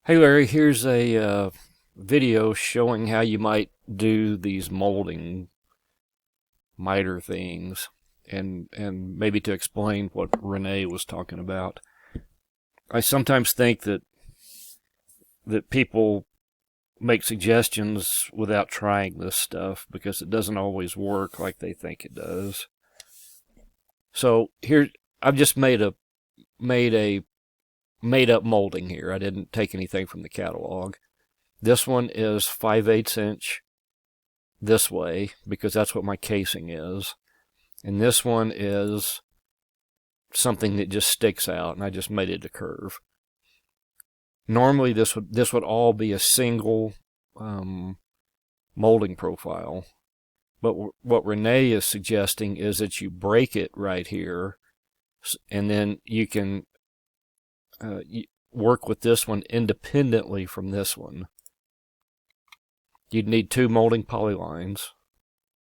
Hey Larry, here's a video showing how you might do these molding miter things, and maybe to explain what Renee was talking about. I sometimes think that people make suggestions without trying this stuff because it doesn't always work like they think it does. So here, I've just made a made up molding here. I didn't take anything from the catalog. This one is 5/8 inch this way because that's what my casing is. And this one is something that just sticks out, and I just made it a curve. Normally this would all be a single molding profile, but what Renee is suggesting is that you break it right here, and then you can work with this one independently from this one. You'd need two molding polylines.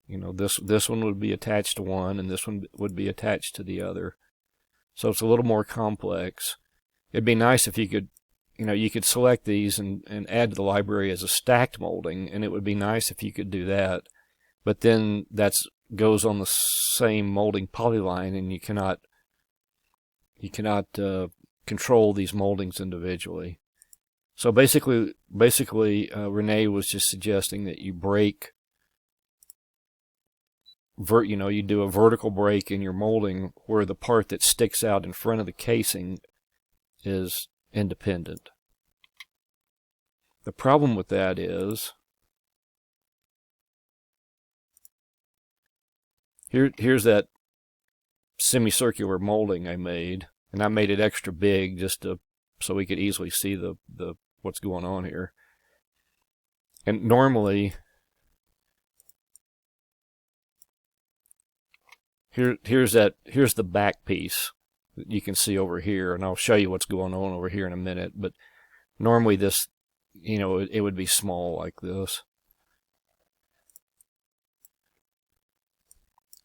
You know, this one would be attached to one, and this one would be attached to the other. So it's a little more complex. It'd be nice if you could, you could select these and add to the library as a stacked molding, and it would be nice if you could do that. But then that goes on the same molding polyline, and you cannot control these moldings individually. So basically, Renee was just suggesting that you break, you do a vertical break in your molding where the part that sticks out in front of the casing is independent. The problem with that is, here's that semicircular molding I made, and I made it extra big just so we could easily see the what's going on here. And normally, here's the back piece that you can see over here, and I'll show you what's going on over here in a minute. But normally this, it would be small like this.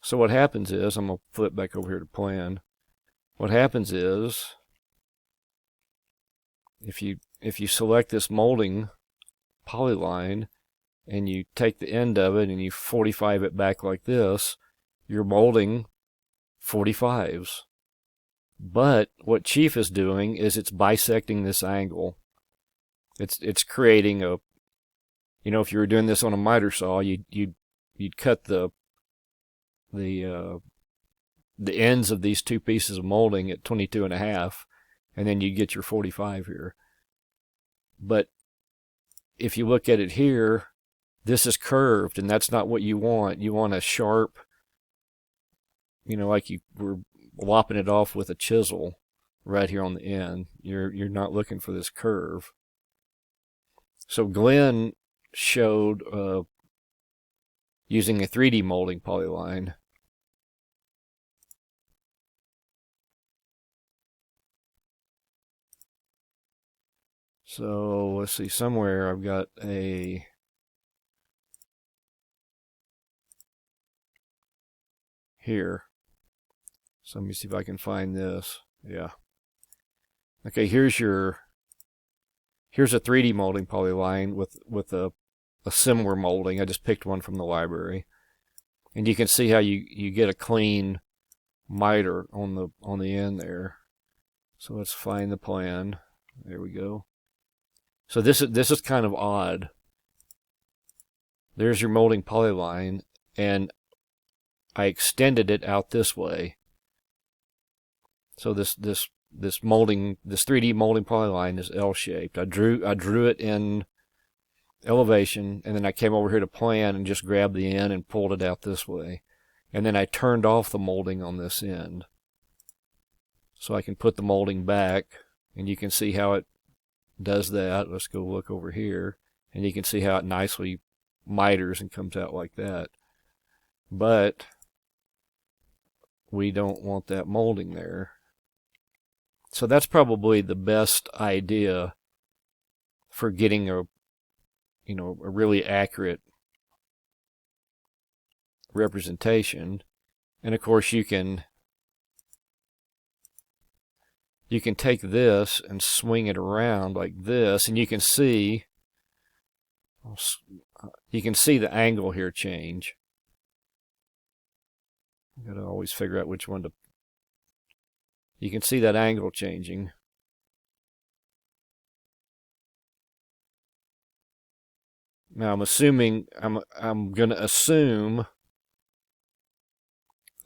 So what happens is, I'm going to flip back over here to plan. What happens is, if you select this molding polyline and you take the end of it and you 45 it back like this, you're molding 45s. But what Chief is doing is it's bisecting this angle. It's creating a, if you were doing this on a miter saw, you'd cut the ends of these two pieces of molding at 22.5, and then you get your 45 here. But if you look at it here, this is curved, and that's not what you want. You want a sharp, like you were lopping it off with a chisel right here on the end. You're not looking for this curve. So Glenn showed using a 3D molding polyline. So let's see, somewhere I've got a here. So let me see if I can find this. Yeah. Okay, here's a 3D molding polyline with a similar molding. I just picked one from the library. And you can see how you get a clean miter on the end there. So let's find the plan. There we go. So this is kind of odd. There's your molding polyline, and I extended it out this way. So this 3D molding polyline is L-shaped. I drew it in elevation, and then I came over here to plan and just grabbed the end and pulled it out this way. And then I turned off the molding on this end. So I can put the molding back, and you can see how it does that. Let's go look over here, and you can see how it nicely miters and comes out like that. But we don't want that molding there. So that's probably the best idea for getting a really accurate representation. And of course you can you can take this and swing it around like this, and you can see the angle here change. You gotta always figure out which one to. You can see that angle changing. Now I'm gonna assume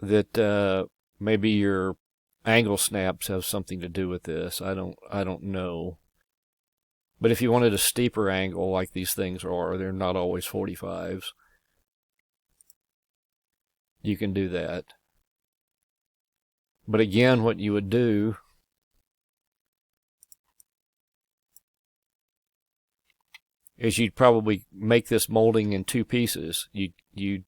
that maybe your angle snaps have something to do with this. I don't know. But if you wanted a steeper angle like these things are, they're not always 45s. You can do that. But again, what you would do is you'd probably make this molding in two pieces. You'd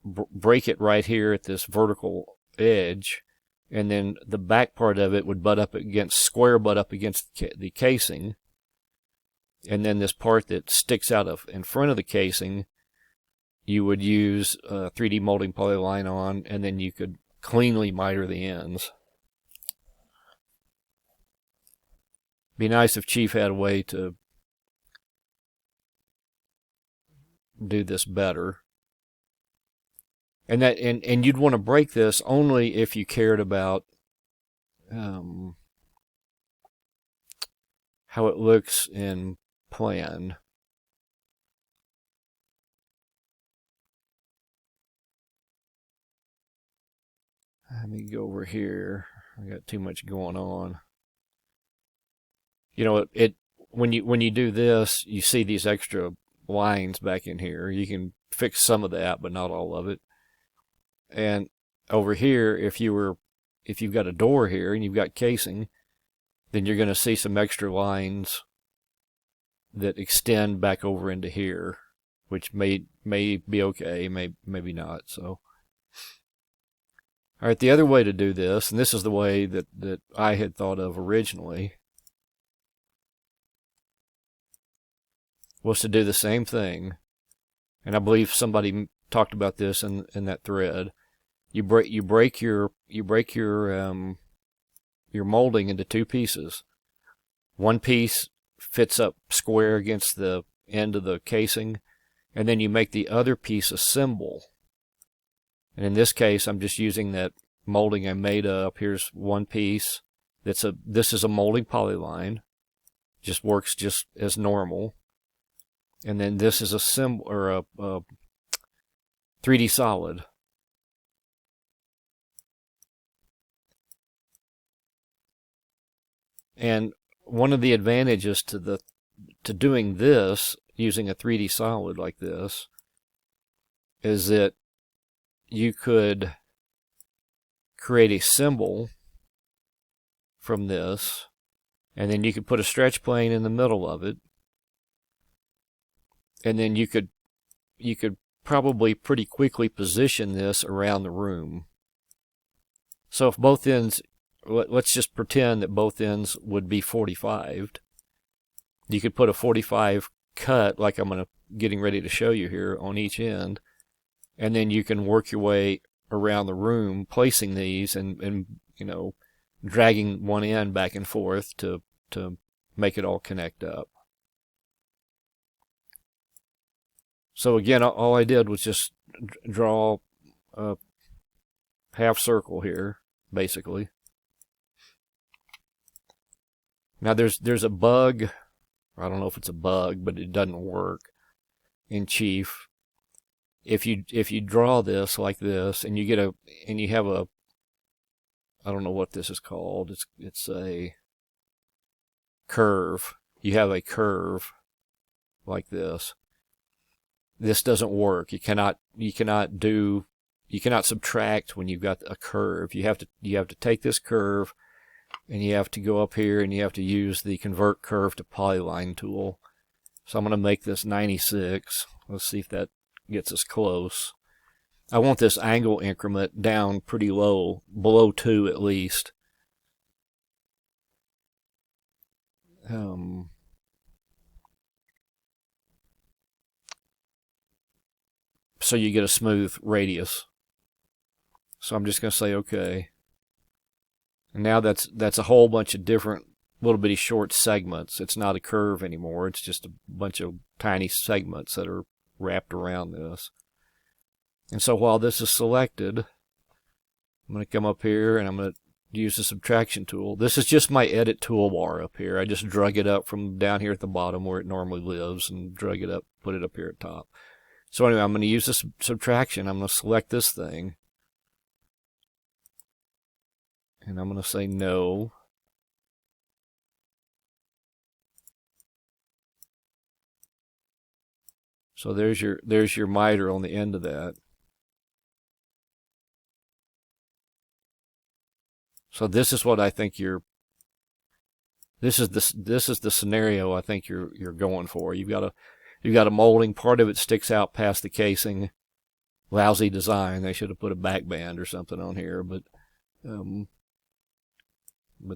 break it right here at this vertical edge, and then the back part of it would butt up against the casing, and then this part that sticks out in front of the casing, you would use 3D molding polyline on, and then you could cleanly miter the ends. Be nice if Chief had a way to do this better. And you'd want to break this only if you cared about how it looks in plan. Let me go over here. I got too much going on. You know, when you do this, you see these extra lines back in here. You can fix some of that, but not all of it. And over here, if you've got a door here and you've got casing, then you're going to see some extra lines that extend back over into here, which may be okay, maybe not. So, all right, the other way to do this, and this is the way that I had thought of originally, was to do the same thing. And I believe somebody talked about this in that thread. You break your molding into two pieces. One piece fits up square against the end of the casing, and then you make the other piece a symbol. And in this case, I'm just using that molding I made up. Here's one piece. This is a molding polyline. Just works just as normal. And then this is a symbol, or a 3D solid. And one of the advantages to doing this using a 3D solid like this is that you could create a symbol from this, and then you could put a stretch plane in the middle of it, and then you could probably pretty quickly position this around the room. So if both ends, let's just pretend that both ends would be 45'd. You could put a 45 cut, like I'm getting ready to show you here, on each end, and then you can work your way around the room, placing these and you know, dragging one end back and forth to make it all connect up. So again, all I did was just draw a half circle here, basically. Now there's a bug. I don't know if it's a bug, but it doesn't work in Chief. If you draw this like this, and you have a, I don't know what this is called. It's a curve. You have a curve like this. This doesn't work. You cannot subtract when you've got a curve. You have to take this curve, and you have to go up here and you have to use the convert curve to polyline tool. So I'm going to make this 96. Let's see if that gets us close. I want this angle increment down pretty low, below 2 at least. So you get a smooth radius. So I'm just going to say okay. And now that's a whole bunch of different little bitty short segments. It's not a curve anymore. It's just a bunch of tiny segments that are wrapped around this. And so while this is selected, I'm going to come up here and I'm going to use the subtraction tool. This is just my edit toolbar up here. I just drug it up from down here at the bottom where it normally lives and drug it up, put it up here at top. So anyway, I'm going to use this subtraction. I'm going to select this thing. And I'm going to say no. So there's your miter on the end of that. So this is what I think this is the scenario I think you're going for. You've got a molding, part of it sticks out past the casing. Lousy design. They should have put a back band or something on here, but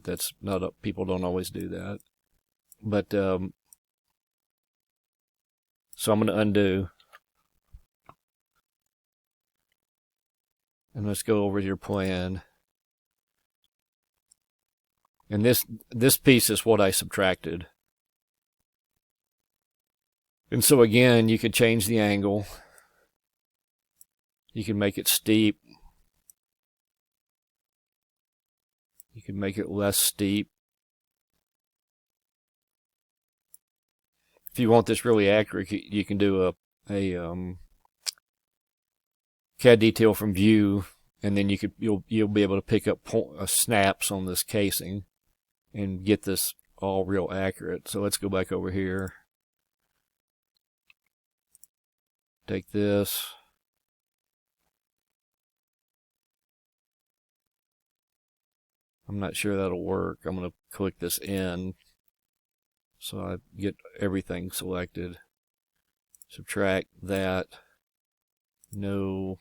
that's not up. People don't always do that. But so I'm going to undo. And let's go over to your plan. And this piece is what I subtracted. And so again, you could change the angle. You can make it steep. You can make it less steep. If you want this really accurate, you can do a CAD detail from view, and then you'll be able to pick up snaps on this casing and get this all real accurate. So let's go back over here. Take this. I'm not sure that'll work. I'm going to click this in so I get everything selected. Subtract that. No.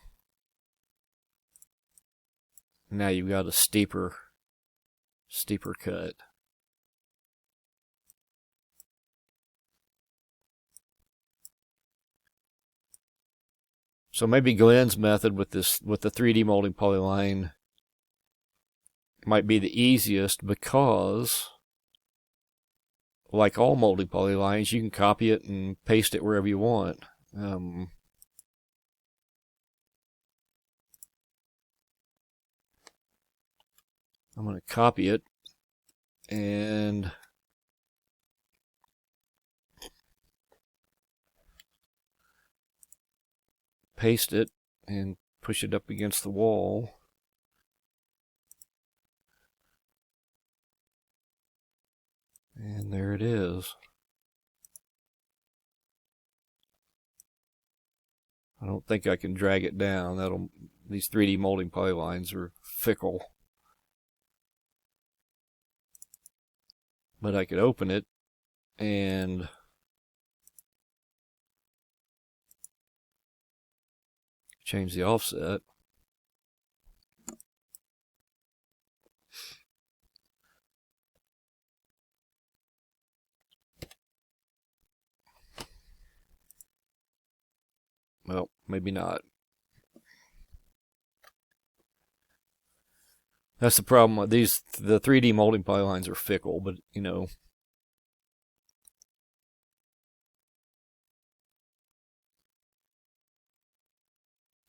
Now you've got a steeper cut. So maybe Glenn's method with the 3D molding polyline might be the easiest because, like all molding polylines, you can copy it and paste it wherever you want. I'm going to copy it and paste it and push it up against the wall. And there it is. I don't think I can drag it down. These 3D molding polylines are fickle. But I could open it and change the offset. Well, maybe not. That's the problem with these. The 3D molding polylines are fickle, but you know.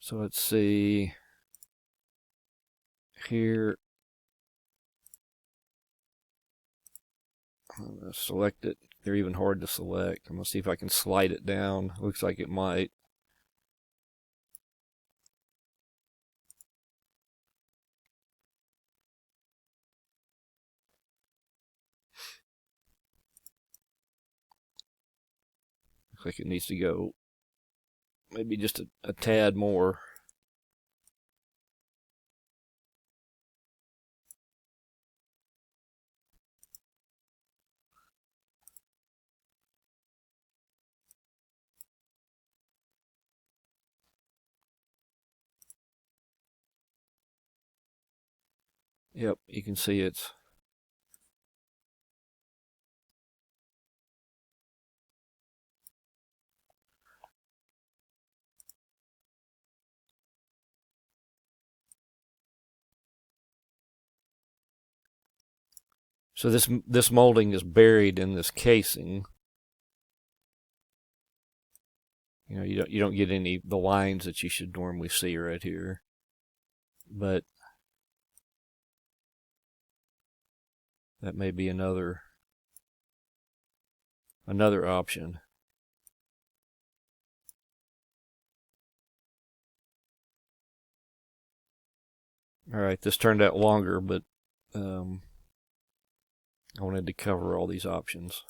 So let's see. Here. I'm going to select it. They're even hard to select. I'm going to see if I can slide it down. Looks like it might. Looks like it needs to go maybe just a tad more. Yep, you can see it's So this molding is buried in this casing. You know, you don't get any the lines that you should normally see right here. But that may be another option. All right, this turned out longer, but I wanted to cover all these options.